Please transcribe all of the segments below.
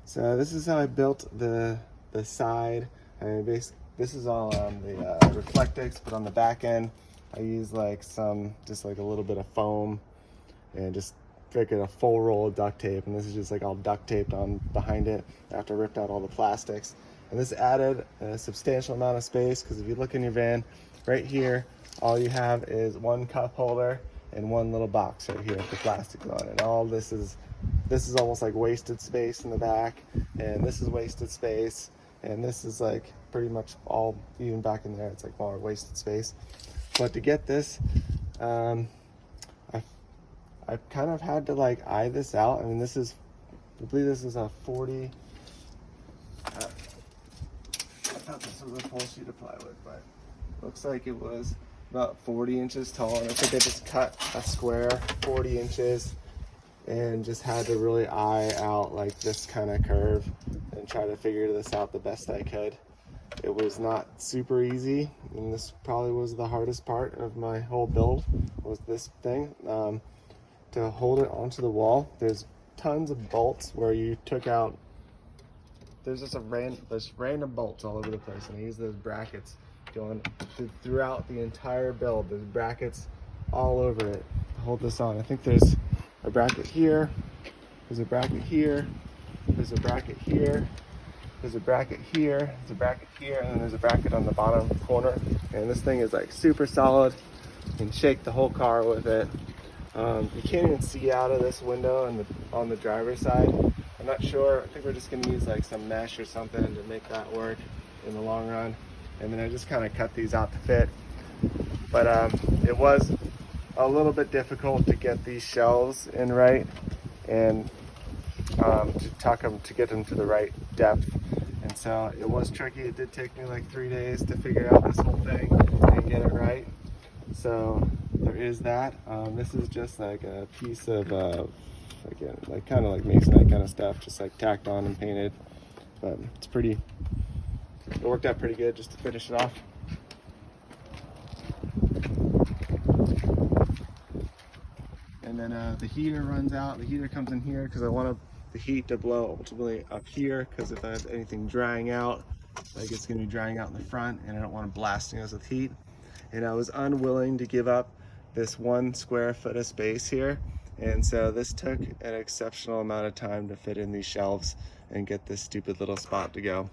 So this is how I built the side. I mean, this is all on the Reflectix, but on the back end, I use like just like a little bit of foam and just figured a full roll of duct tape. And this is just like all duct taped on behind it after I ripped out all the plastics. And this added a substantial amount of space, because if you look in your van, right here, all you have is one cup holder and one little box right here with the plastic on it. And all this is almost like wasted space in the back, and this is wasted space, and this is like pretty much all, even back in there, it's like more wasted space. But to get this, I've kind of had to like eye this out. I mean, I believe this is a 40, I thought this was a full sheet of plywood, but looks like it was about 40 inches tall. And I think I just cut a square 40 inches and just had to really eye out like this kind of curve and try to figure this out the best I could. It was not super easy, and this probably was the hardest part of my whole build, was this thing. To hold it onto the wall, there's tons of bolts where you took out, there's just there's random bolts all over the place, and I use those brackets going throughout the entire build. There's brackets all over it to hold this on. I think there's a bracket here, there's a bracket here, there's a bracket here, there's a bracket here, there's a bracket here, and then there's a bracket on the bottom corner. And this thing is like super solid. You can shake the whole car with it. You can't even see out of this window on the driver's side. I'm not sure. I think we're just gonna use like some mesh or something to make that work in the long run. And then I just kind of cut these out to fit. But it was a little bit difficult to get these shelves in right, and to get them to the right depth. And so it was tricky. It did take me like 3 days to figure out this whole thing and get it right. So there is that. This is just like a piece of, again, like kind of like masonite kind of stuff, just like tacked on and painted. But it worked out pretty good just to finish it off. And then the heater runs out. The heater comes in here because I want the heat to blow ultimately up here, because if I have anything drying out, like it's going to be drying out in the front, and I don't want it blasting us with heat. And I was unwilling to give up this 1 square foot of space here, and so this took an exceptional amount of time to fit in these shelves and get this stupid little spot to go.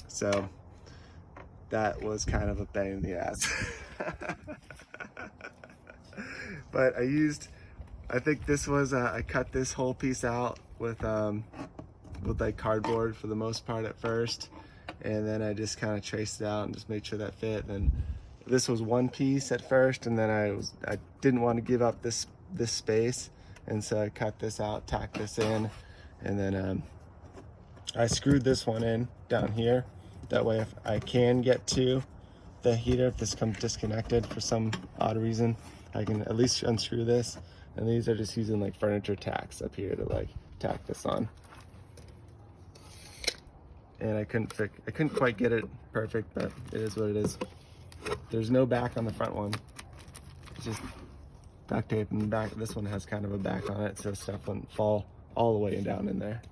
So that was kind of a pain in the ass. But I think this was, I cut this whole piece out with like cardboard for the most part at first, and then I just kind of traced it out and just made sure that fit. And this was one piece at first, and then I didn't want to give up this space, and so I cut this out, tacked this in, and then I screwed this one in down here. That way, if I can get to the heater, if this comes disconnected for some odd reason, I can at least unscrew this. And these are just using like furniture tacks up here to like tack this on. And I couldn't quite get it perfect, but it is what it is. There's no back on the front one. It's just duct tape in the back. This one has kind of a back on it, so stuff wouldn't fall all the way down in there.